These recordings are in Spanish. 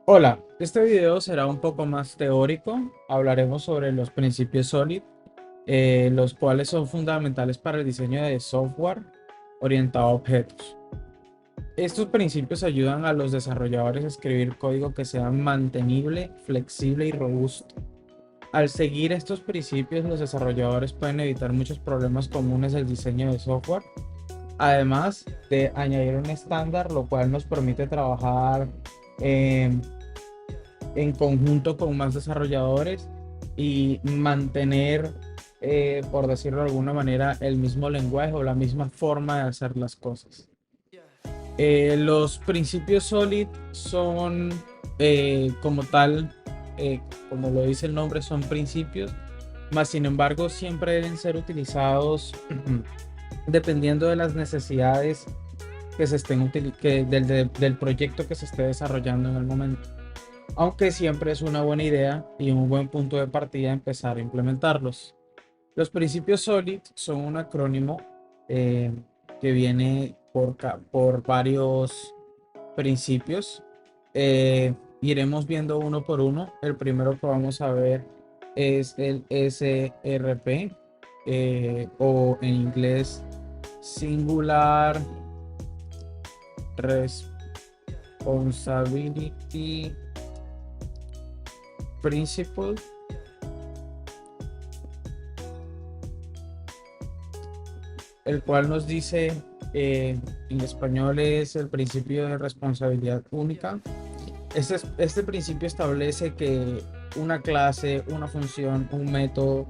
Hola, este video será un poco más teórico. Hablaremos sobre los principios SOLID, los cuales son fundamentales para el diseño de software orientado a objetos. Estos principios ayudan a los desarrolladores a escribir código que sea mantenible, flexible y robusto. Al seguir estos principios, los desarrolladores pueden evitar muchos problemas comunes del diseño de software, además de añadir un estándar, lo cual nos permite trabajar en conjunto con más desarrolladores y mantener, por decirlo de alguna manera, el mismo lenguaje o la misma forma de hacer las cosas. Los principios SOLID son, como tal, como lo dice el nombre, son principios, mas sin embargo siempre deben ser utilizados dependiendo de las necesidades que se estén del proyecto que se esté desarrollando en el momento, aunque siempre es una buena idea y un buen punto de partida empezar a implementarlos. Los principios SOLID son un acrónimo eh, que viene por varios principios. Iremos viendo uno por uno. El primero que vamos a ver es el SRP, o en inglés Singular Responsibility Principle, el cual nos dice, en español es el principio de responsabilidad única. Este principio establece que una clase, una función, un método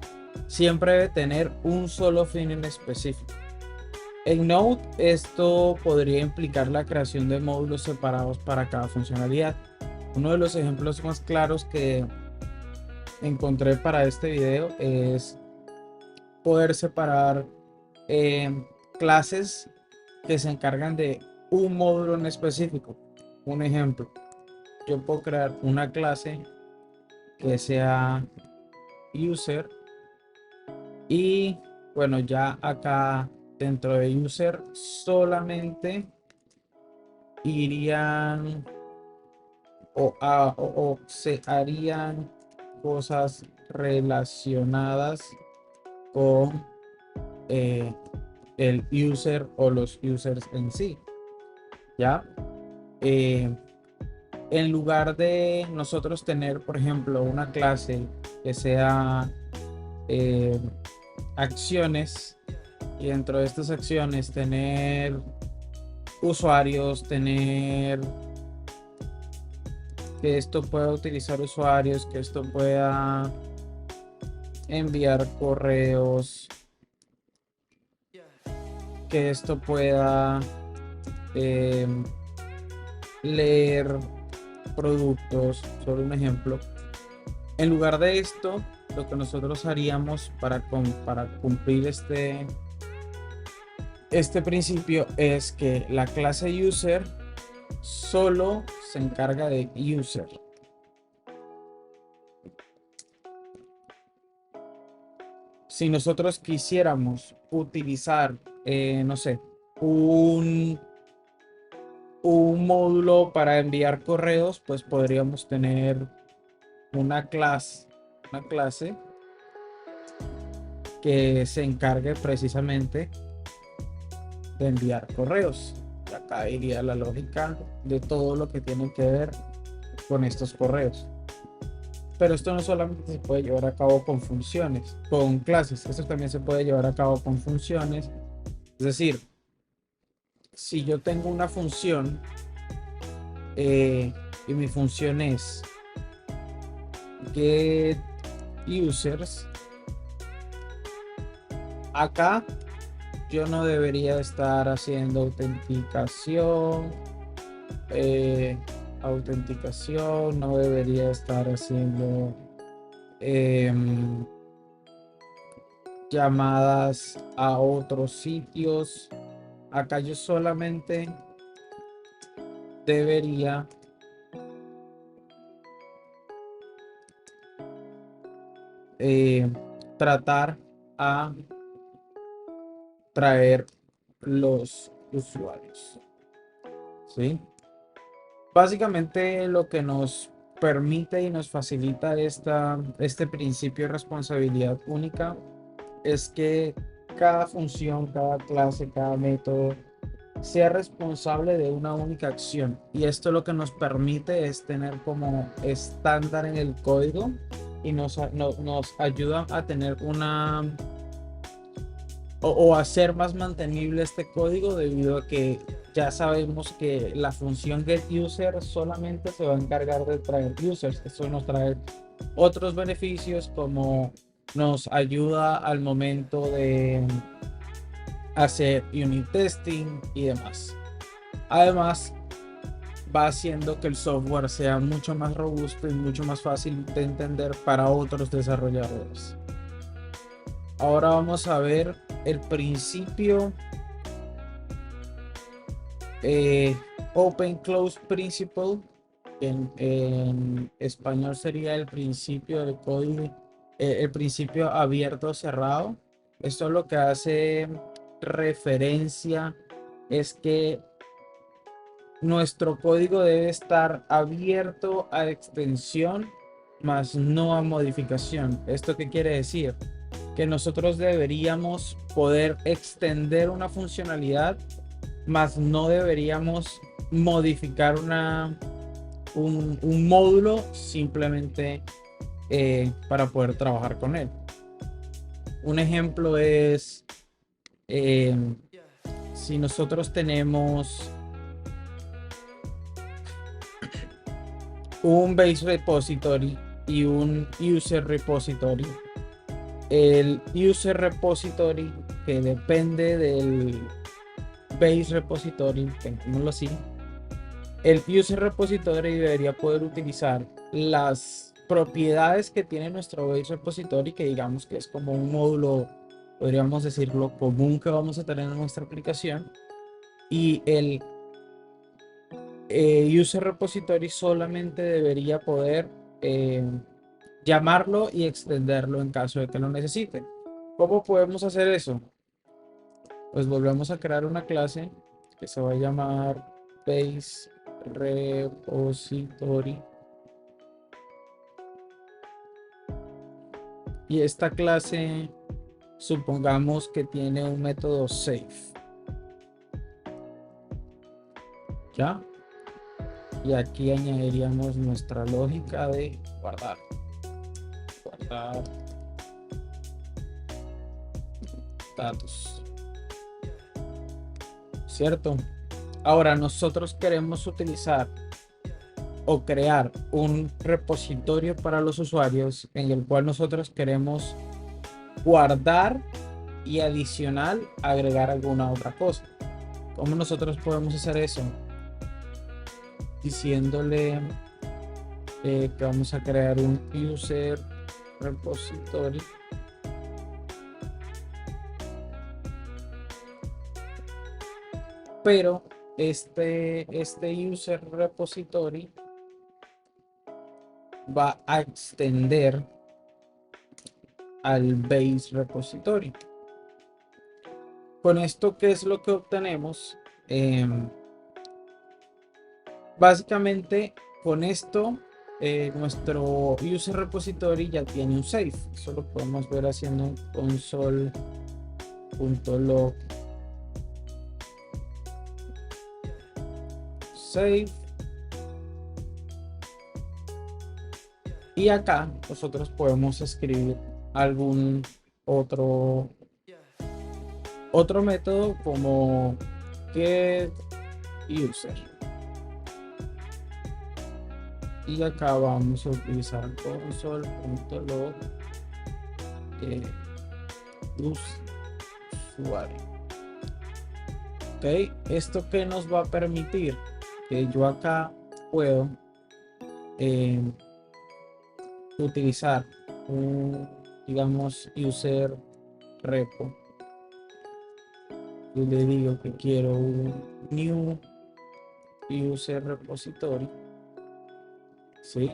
siempre debe tener un solo fin en específico. En Node, esto podría implicar la creación de módulos separados para cada funcionalidad. Uno de los ejemplos más claros que encontré para este video es poder separar clases que se encargan de un módulo en específico. Un ejemplo, yo puedo crear una clase que sea user y bueno, ya acá dentro de user solamente irían o se harían cosas relacionadas con eh, el user o los users en sí, ¿ya? Eh, en lugar de nosotros tener, por ejemplo, una clase que sea eh, acciones, y dentro de estas acciones tener usuarios, tener que esto pueda utilizar usuarios, que esto pueda enviar correos, que esto pueda eh, leer productos, solo un ejemplo. En lugar de esto, lo que nosotros haríamos para cumplir este principio es que la clase user solo se encarga de user. Si nosotros quisiéramos utilizar, no sé, un, un módulo para enviar correos, pues podríamos tener una clase que se encargue precisamente de enviar correos. Y acá iría la lógica de todo lo que tiene que ver con estos correos. Pero esto no solamente se puede llevar a cabo con funciones, con clases, esto también se puede llevar a cabo con funciones. Es decir, si yo tengo una función, y mi función es get users, acá yo no debería estar haciendo eh, autenticación, no debería estar haciendo em, llamadas a otros sitios. Acá yo solamente debería eh, tratar a traer los usuarios, ¿sí? Básicamente lo que nos permite y nos facilita este principio de responsabilidad única es que cada función, cada clase, cada método sea responsable de una única acción. Y esto lo que nos permite es tener como estándar en el código y nos ayuda a tener o hacer más mantenible este código debido a que ya sabemos que la función getUser solamente se va a encargar de traer users. Esto nos trae otros beneficios como nos ayuda al momento de hacer unit testing y demás. Además, va haciendo que el software sea mucho más robusto y mucho más fácil de entender para otros desarrolladores. Ahora vamos a ver el principio Open Close Principle. En español sería el principio del código, el principio abierto cerrado. Esto lo que hace referencia es que nuestro código debe estar abierto a extensión, más no a modificación. ¿Esto qué quiere decir? Que nosotros deberíamos poder extender una funcionalidad, más no deberíamos modificar un módulo simplemente para poder trabajar con él. Un ejemplo es si nosotros tenemos un base repository y un user repository. El user repository, que depende del base repository, tengámoslo así, el user repository debería poder utilizar las propiedades que tiene nuestro base repository, que digamos que es como un módulo, podríamos decirlo, común que vamos a tener en nuestra aplicación, y el user repository solamente debería poder llamarlo y extenderlo en caso de que lo necesite. ¿Cómo podemos hacer eso? Pues volvemos a crear una clase que se va a llamar base repository, y esta clase supongamos que tiene un método save, ¿ya? Y aquí añadiríamos nuestra lógica de guardar datos, ¿cierto? Ahora nosotros queremos utilizar o crear un repositorio para los usuarios en el cual nosotros queremos guardar y adicional agregar alguna otra cosa. ¿Cómo nosotros podemos hacer eso? Diciéndole que vamos a crear un user repository pero este user repository va a extender al base repository. Con esto, ¿qué es lo que obtenemos? Básicamente, con esto, nuestro user repository ya tiene un save. Eso lo podemos ver haciendo console.log save. Y acá nosotros podemos escribir algún otro método como get user. Y acá vamos a utilizar console.log usuario. Ok, esto que nos va a permitir que yo acá puedo utilizar un, digamos, user repo. Yo le digo que quiero un new user repository. ¿Sí?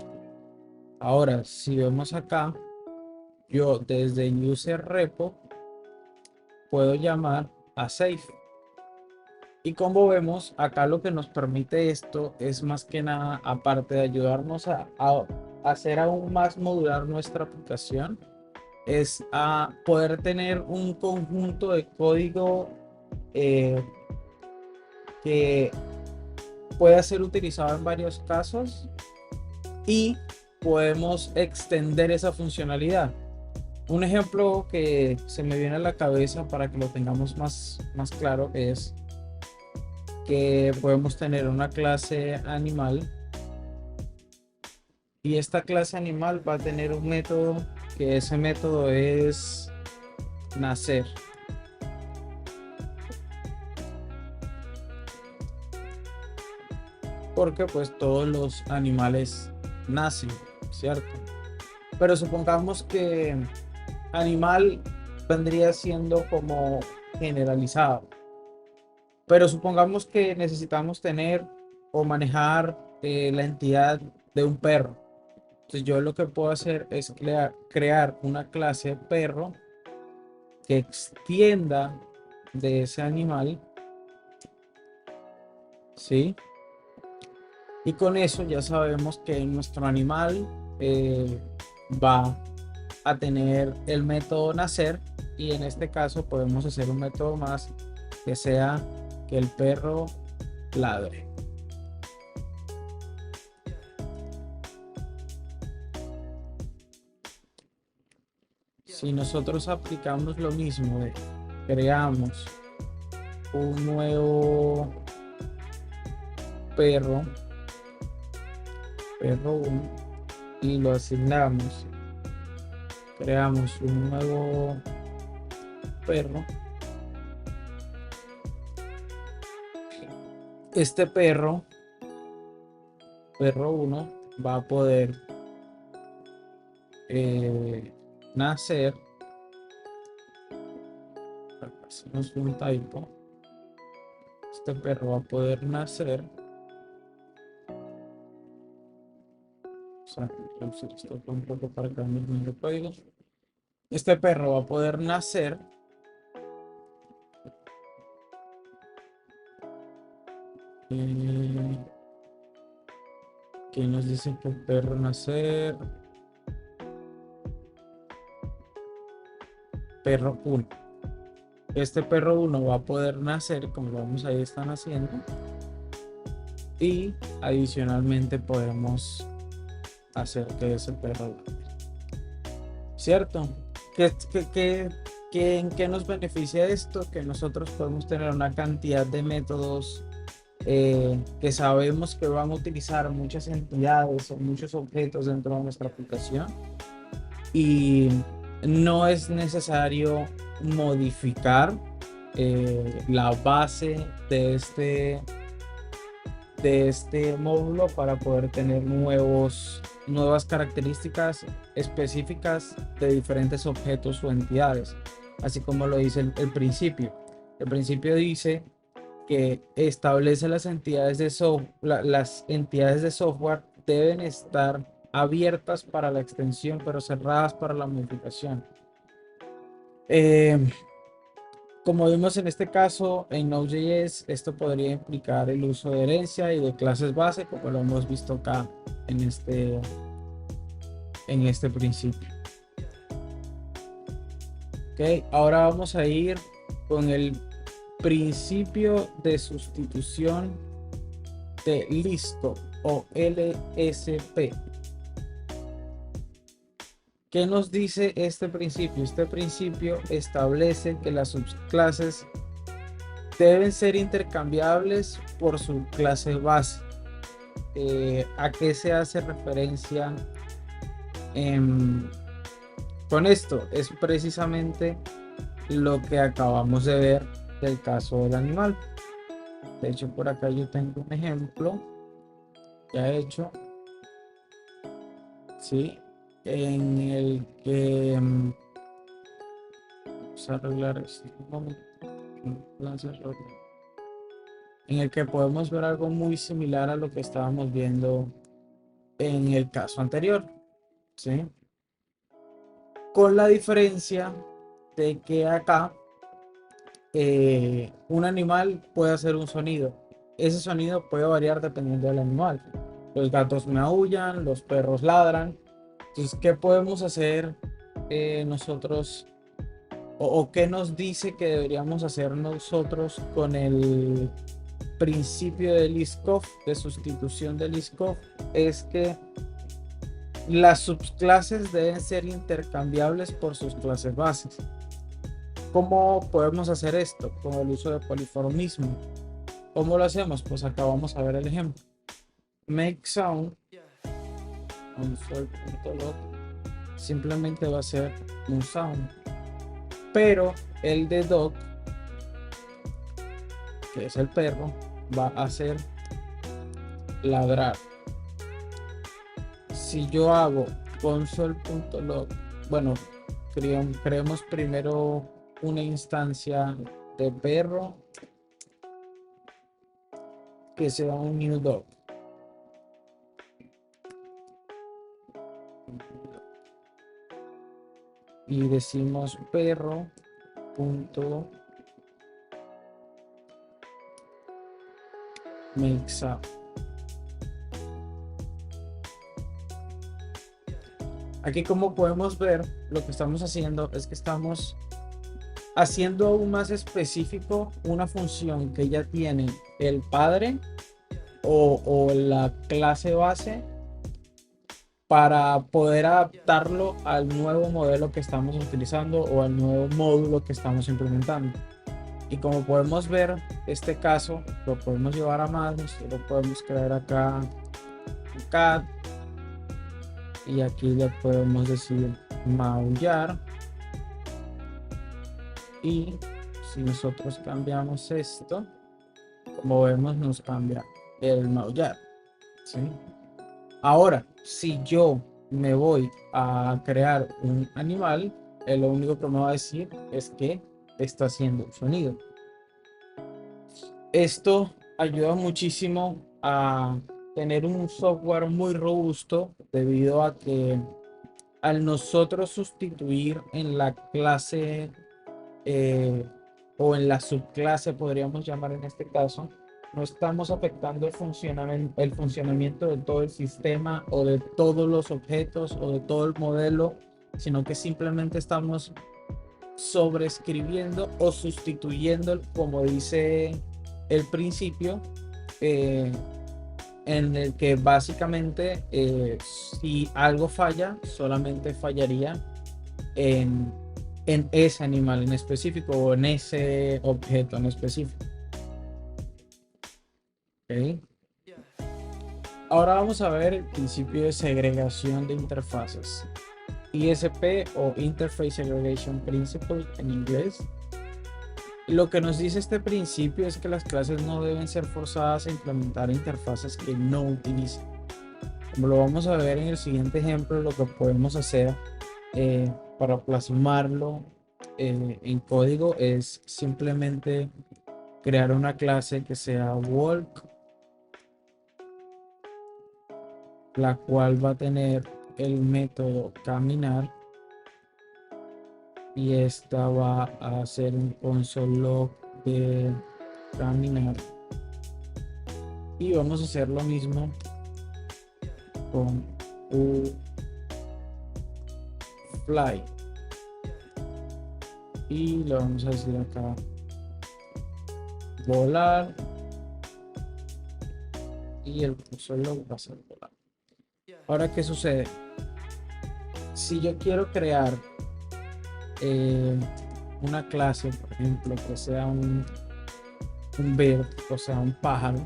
Ahora, si vemos acá, yo desde user repo puedo llamar a save. Y como vemos, acá lo que nos permite esto es más que nada, aparte de ayudarnos a hacer aún más modular nuestra aplicación, es a poder tener un conjunto de código eh, que pueda ser utilizado en varios casos y podemos extender esa funcionalidad. Un ejemplo que se me viene a la cabeza para que lo tengamos más claro es que podemos tener una clase animal y esta clase animal va a tener un método que ese método es nacer. Porque pues todos los animales nacen, ¿cierto? Pero supongamos que animal vendría siendo como generalizado. Pero supongamos que necesitamos tener o manejar la entidad de un perro. Entonces yo lo que puedo hacer es crear una clase perro que extienda de ese animal, ¿sí? Y con eso ya sabemos que nuestro animal va a tener el método nacer y en este caso podemos hacer un método más que sea que el perro ladre. Si nosotros aplicamos lo mismo de creamos un nuevo perro 1 y lo asignamos, creamos un nuevo perro, este perro 1 va a poder nacer, hacemos un typo, este perro va a poder nacer, o sea, esto un poco para cambiar el código, este perro va a poder nacer que nos dice que el perro nacer perro 1. Este perro 1 va a poder nacer, como vamos ahí están haciendo, y adicionalmente podemos hacer que ese perro, ¿cierto? ¿En qué nos beneficia esto? Que nosotros podemos tener una cantidad de métodos que sabemos que van a utilizar muchas entidades o muchos objetos dentro de nuestra aplicación y no es necesario modificar la base de este módulo para poder tener nuevas características específicas de diferentes objetos o entidades, así como lo dice el principio. El principio dice que establece las entidades las entidades de software deben estar abiertas para la extensión, pero cerradas para la modificación. Como vimos en este caso, en Node.js, esto podría implicar el uso de herencia y de clases base, como lo hemos visto acá en este principio. Ok, ahora vamos a ir con el principio de sustitución de listo o LSP. ¿Qué nos dice este principio? Este principio establece que las subclases deben ser intercambiables por su clase base. ¿A qué se hace referencia con esto? Es precisamente lo que acabamos de ver del caso del animal. De hecho, por acá yo tengo un ejemplo ya hecho, ¿sí? En el que vamos a arreglar esto un momento, en el que podemos ver algo muy similar a lo que estábamos viendo en el caso anterior, ¿sí? Con la diferencia de que acá un animal puede hacer un sonido. Ese sonido puede variar dependiendo del animal. Los gatos maullan, los perros ladran. Entonces, ¿qué podemos hacer nosotros o qué nos dice que deberíamos hacer nosotros con el principio de Liskov, de sustitución de Liskov? Es que las subclases deben ser intercambiables por sus clases bases. ¿Cómo podemos hacer esto? Con el uso de poliformismo. ¿Cómo lo hacemos? Pues acá vamos a ver el ejemplo. Make sound console.log simplemente va a ser un sound, pero el de dog, que es el perro, va a hacer ladrar. Si yo hago console.log, bueno, creemos primero una instancia de perro que sea un new dog. Y decimos perro punto make sound. Aquí, como podemos ver, lo que estamos haciendo es que estamos haciendo aún más específico una función que ya tiene el padre o la clase base para poder adaptarlo al nuevo modelo que estamos utilizando o al nuevo módulo que estamos implementando. Y como podemos ver, este caso lo podemos llevar a más. Lo podemos crear acá un cat y aquí le podemos decir maullar. Y si nosotros cambiamos esto, como vemos, nos cambia el maullar, ¿sí? Ahora, si yo me voy a crear un animal, lo único que me va a decir es que está haciendo un sonido. Esto ayuda muchísimo a tener un software muy robusto, debido a que al nosotros sustituir en la clase o en la subclase, podríamos llamar en este caso, no estamos afectando el funcionamiento de todo el sistema o de todos los objetos o de todo el modelo, sino que simplemente estamos sobreescribiendo o sustituyendo, como dice el principio, en el que básicamente si algo falla, solamente fallaría en ese animal en específico o en ese objeto en específico. ¿Okay? Ahora vamos a ver el principio de segregación de interfaces. ISP o Interface Segregation Principle en inglés. Lo que nos dice este principio es que las clases no deben ser forzadas a implementar interfaces que no utilizan. Como lo vamos a ver en el siguiente ejemplo, lo que podemos hacer para plasmarlo en código es simplemente crear una clase que sea walk, la cual va a tener el método caminar, y esta va a hacer un console log de caminar, y vamos a hacer lo mismo con fly, y le vamos a decir acá volar, y el console log va a ser volar. Ahora, ¿qué sucede? Si yo quiero crear una clase, por ejemplo, que sea un bird, o sea, un pájaro,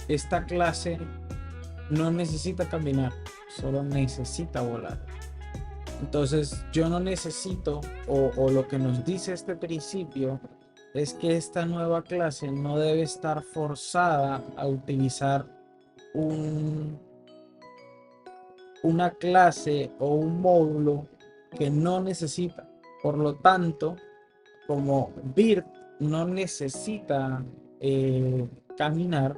esta clase no necesita caminar, solo necesita volar. Entonces yo no necesito, o lo que nos dice este principio es que esta nueva clase no debe estar forzada a utilizar una clase o un módulo que no necesita. Por lo tanto, como bird no necesita caminar,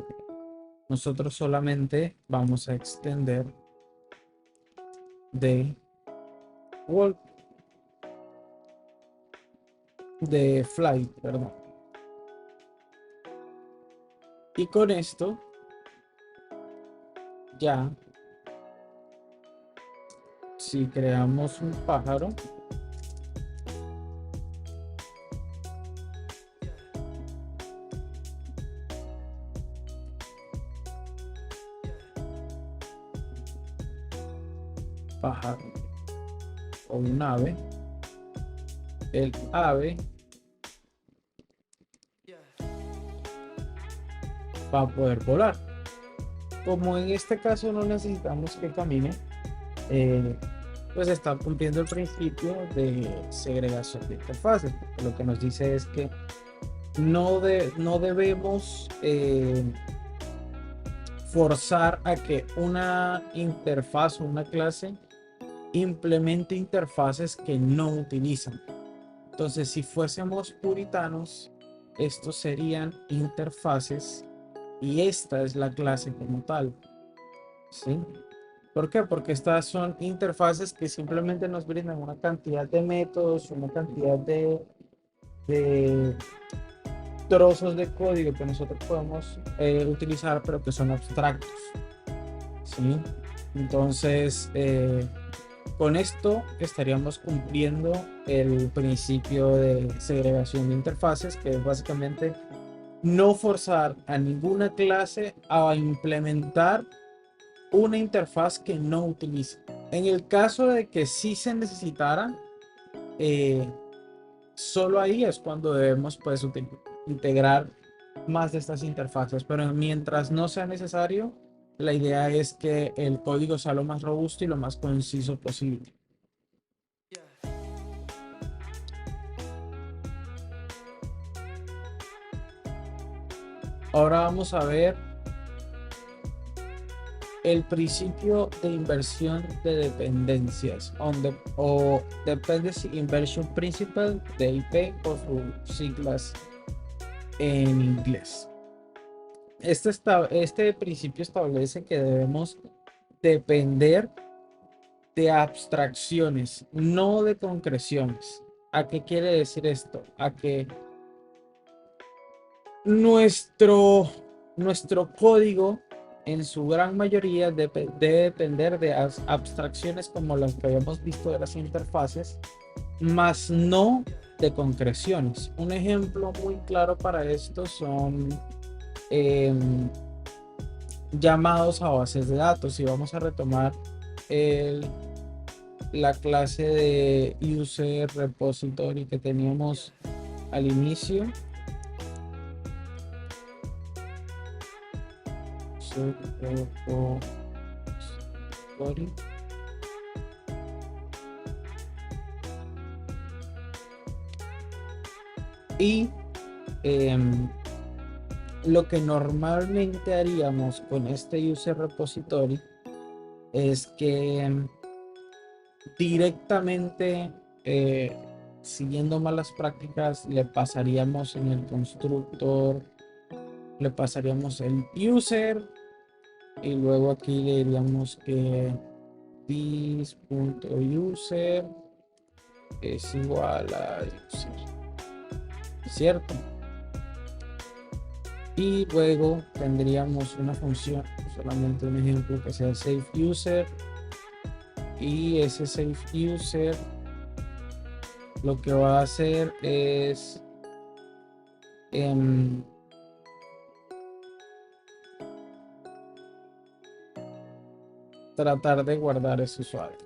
nosotros solamente vamos a extender de walk. de flight, perdón. Y con esto ya, si creamos un pájaro, pájaro o un ave, el ave va a poder volar. Como en este caso no necesitamos que camine, pues está cumpliendo el principio de segregación de interfaces. Lo que nos dice es que no debemos forzar a que una interfaz o una clase implemente interfaces que no utilizan. Entonces, si fuésemos puritanos, estos serían interfaces y esta es la clase como tal, ¿sí? ¿Por qué? Porque estas son interfaces que simplemente nos brindan una cantidad de métodos, una cantidad de trozos de código que nosotros podemos utilizar, pero que son abstractos, ¿sí? Entonces, con esto estaríamos cumpliendo el principio de segregación de interfaces, que es básicamente no forzar a ninguna clase a implementar una interfaz que no utilice. En el caso de que sí se necesitara, solo ahí es cuando debemos pues integrar más de estas interfaces, pero mientras no sea necesario, la idea es que el código sea lo más robusto y lo más conciso posible. Ahora vamos a ver el principio de inversión de dependencias o Dependency Inversion Principle, DIP por sus siglas en inglés. Este principio establece que debemos depender de abstracciones, no de concreciones. ¿A qué quiere decir esto? A que nuestro código en su gran mayoría debe depender de abstracciones como las que habíamos visto de las interfaces, más no de concreciones. Un ejemplo muy claro para esto son llamados a bases de datos. Y vamos a retomar la clase de user repository que teníamos al inicio. Y lo que normalmente haríamos con este user repository es que directamente, siguiendo malas prácticas, le pasaríamos en el constructor, le pasaríamos el user y luego aquí le diríamos que this.user es igual a user, ¿cierto? Y luego tendríamos una función, solamente un ejemplo, que sea save user, y ese save user lo que va a hacer es tratar de guardar ese usuario.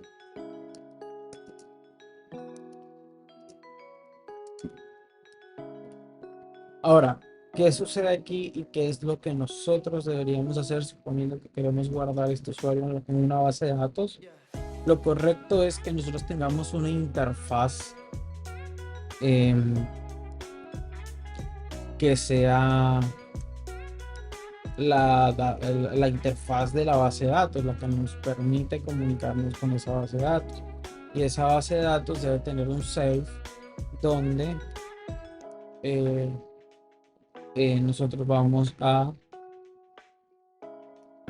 Ahora, ¿qué sucede aquí y qué es lo que nosotros deberíamos hacer suponiendo que queremos guardar este usuario en una base de datos? Lo correcto es que nosotros tengamos una interfaz que sea la interfaz de la base de datos, la que nos permite comunicarnos con esa base de datos. Y esa base de datos debe tener un save donde nosotros vamos a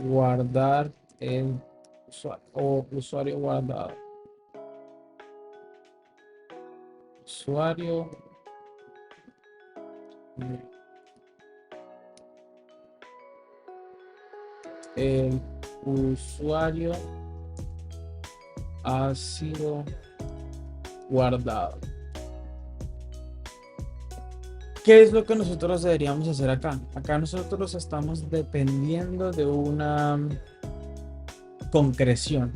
guardar el usuario o usuario guardado. Usuario El usuario ha sido guardado. ¿Qué es lo que nosotros deberíamos hacer acá? Acá nosotros estamos dependiendo de una concreción.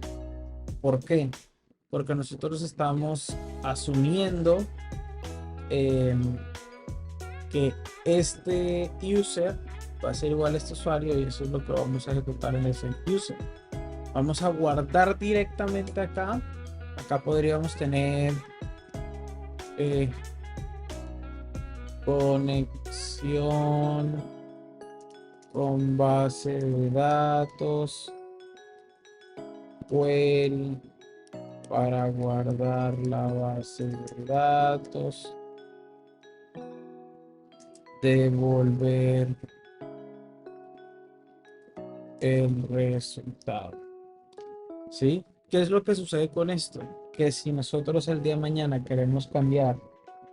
¿Por qué? Porque nosotros estamos asumiendo que este user va a ser igual a este usuario y eso es lo que vamos a ejecutar en ese user. Vamos a guardar directamente acá. Acá podríamos tener conexión con base de datos query para guardar la base de datos, devolver el resultado. ¿Sí? ¿Qué es lo que sucede con esto? Que si nosotros el día de mañana queremos cambiar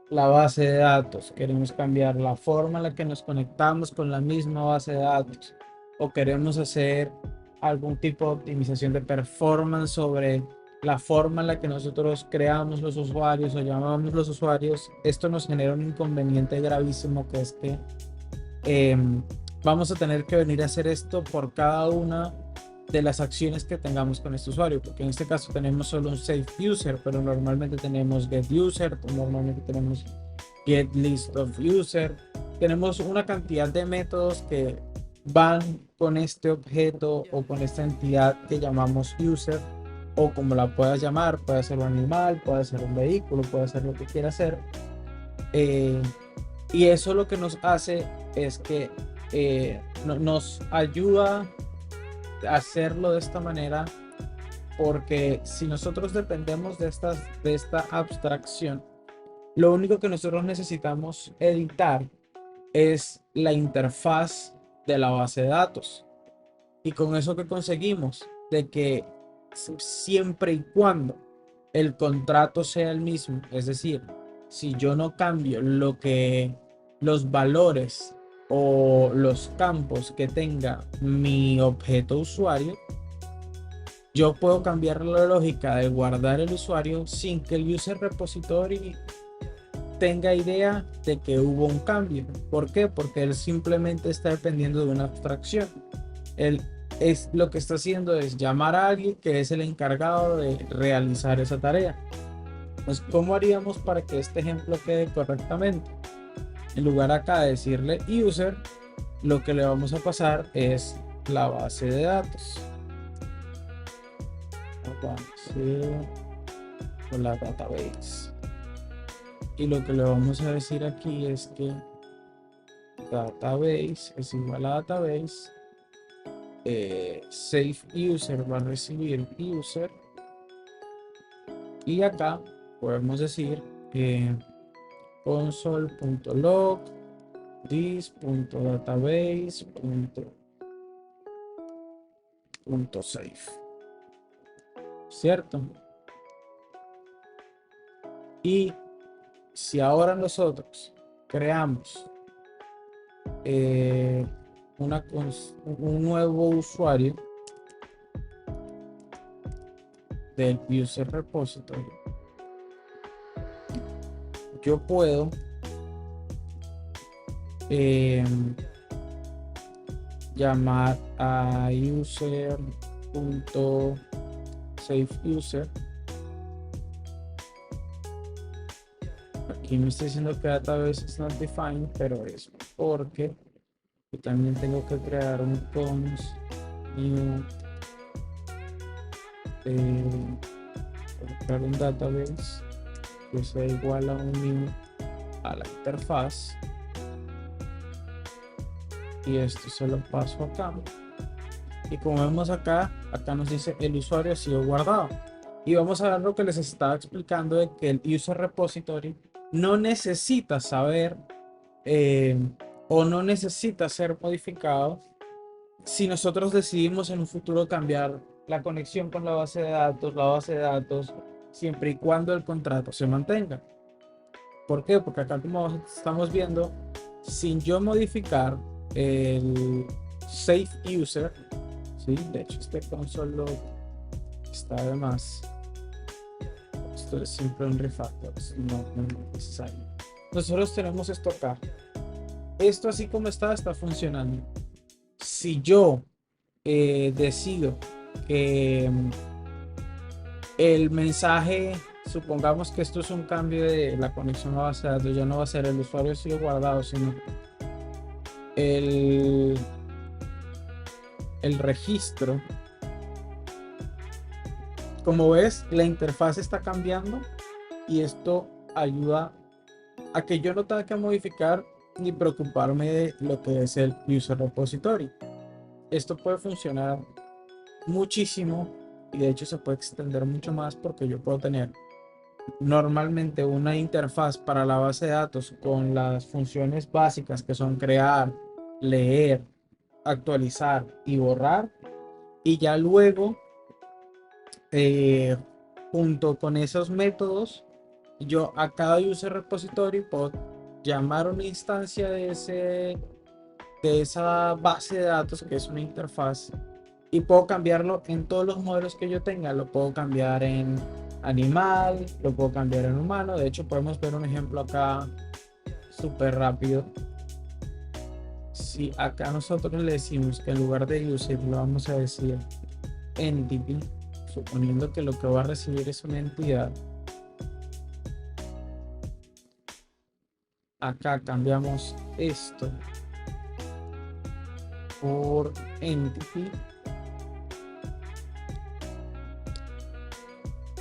la base de datos, queremos cambiar la forma en la que nos conectamos con la misma base de datos o queremos hacer algún tipo de optimización de performance sobre la forma en la que nosotros creamos los usuarios o llamamos los usuarios, esto nos genera un inconveniente gravísimo, que es que vamos a tener que venir a hacer esto por cada una de las acciones que tengamos con este usuario, porque en este caso tenemos solo un save user, pero normalmente tenemos get user, normalmente tenemos get list of user, tenemos una cantidad de métodos que van con este objeto o con esta entidad que llamamos user, o como la puedas llamar, puede ser un animal, puede ser un vehículo, puede ser lo que quiera hacer, y eso lo que nos hace es que nos ayuda hacerlo de esta manera, porque si nosotros dependemos de esta abstracción, lo único que nosotros necesitamos editar es la interfaz de la base de datos, y con eso que conseguimos de que siempre y cuando el contrato sea el mismo, es decir, si yo no cambio los valores o los campos que tenga mi objeto usuario, yo puedo cambiar la lógica de guardar el usuario sin que el user repository tenga idea de que hubo un cambio. ¿Por qué? Porque él simplemente está dependiendo de una abstracción. Él lo que está haciendo es llamar a alguien que es el encargado de realizar esa tarea. Pues, ¿cómo haríamos para que este ejemplo quede correctamente? En lugar acá de decirle user, lo que le vamos a pasar es la base de datos. Con la database. Y lo que le vamos a decir aquí es que database es igual a database. Save user va a recibir user. Y acá podemos decir console.log this.database.save, ¿cierto? Y si ahora nosotros creamos un nuevo usuario del user repository, yo puedo llamar a user.saveuser. Aquí me está diciendo que database is not defined, pero es porque yo también tengo que crear un cons new, crear un database que sea igual a un new a la interfaz, y esto se lo paso acá, y como vemos acá nos dice el usuario ha sido guardado. Y vamos a ver lo que les estaba explicando, de que el user repository no necesita saber o no necesita ser modificado si nosotros decidimos en un futuro cambiar la conexión con la base de datos, siempre y cuando el contrato se mantenga. ¿Por qué? Porque acá, como estamos viendo, sin yo modificar el Save User, ¿sí? De hecho, este console log está de más. Esto es siempre un refactor, no es necesario. Nosotros tenemos esto acá. Esto así como está funcionando. Si yo decido que el mensaje, supongamos que esto es un cambio de la conexión a base de datos, ya no va a ser el usuario sigue guardado, sino el registro. Como ves, la interfaz está cambiando y esto ayuda a que yo no tenga que modificar ni preocuparme de lo que es el user repository. Esto puede funcionar muchísimo y de hecho se puede extender mucho más, porque yo puedo tener normalmente una interfaz para la base de datos con las funciones básicas que son crear, leer, actualizar y borrar, y ya luego junto con esos métodos yo a cada user repository puedo llamar una instancia de esa base de datos, que es una interfaz, y puedo cambiarlo en todos los modelos que yo tenga. Lo puedo cambiar en animal, lo puedo cambiar en humano. De hecho, podemos ver un ejemplo acá súper rápido. Si acá nosotros le decimos que en lugar de user lo vamos a decir entity, suponiendo que lo que va a recibir es una entidad, acá cambiamos esto por entity.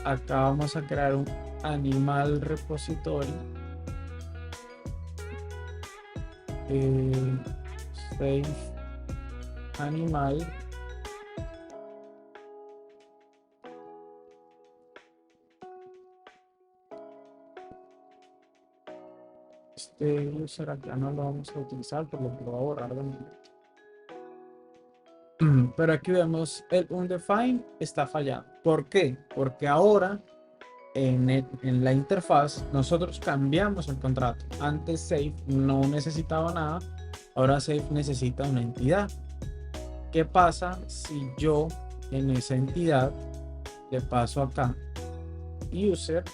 Acá vamos a crear un animal repository, save animal, este user acá no lo vamos a utilizar, por lo que lo voy a borrar de momento. Pero aquí vemos el undefined está fallando. ¿Por qué? Porque ahora en la interfaz nosotros cambiamos el contrato. Antes save no necesitaba nada, ahora save necesita una entidad. ¿Qué pasa si yo en esa entidad le paso acá user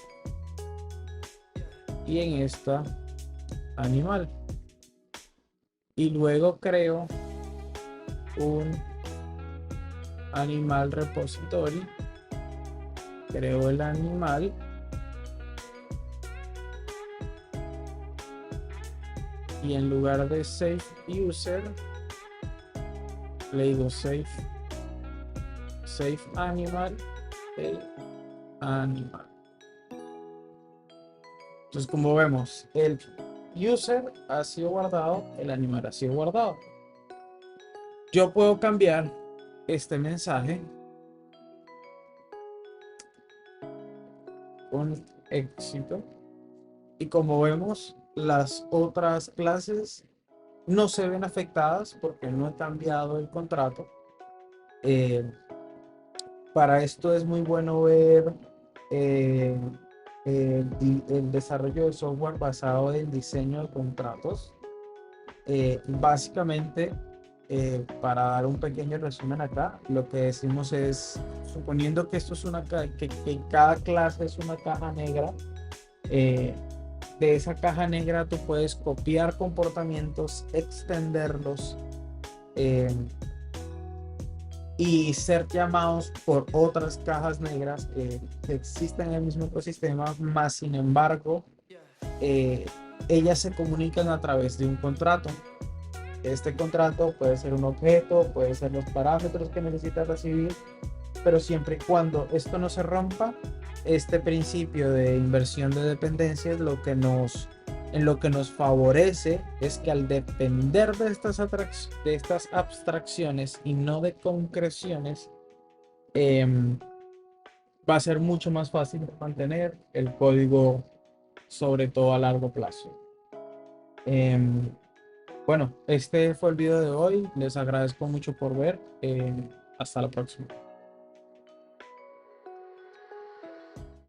y en esta animal, y luego creo un animal repository, creo el animal y en lugar de save user le digo save animal, el animal. Entonces, como vemos, el user ha sido guardado, el animal ha sido guardado. Yo puedo cambiar este mensaje con éxito, y como vemos, las otras clases no se ven afectadas porque no he cambiado el contrato. Para esto es muy bueno ver el desarrollo de software basado en diseño de contratos. Básicamente, para dar un pequeño resumen acá, lo que decimos es, suponiendo que esto es que cada clase es una caja negra, de esa caja negra tú puedes copiar comportamientos, extenderlos y ser llamados por otras cajas negras que existen en el mismo ecosistema, más sin embargo ellas se comunican a través de un contrato. Este contrato puede ser un objeto, puede ser los parámetros que necesitas recibir, pero siempre y cuando esto no se rompa, este principio de inversión de dependencias en lo que nos favorece es que al depender de estas abstracciones y no de concreciones, va a ser mucho más fácil de mantener el código, sobre todo a largo plazo. Bueno, este fue el video de hoy. Les agradezco mucho por ver. Hasta la próxima.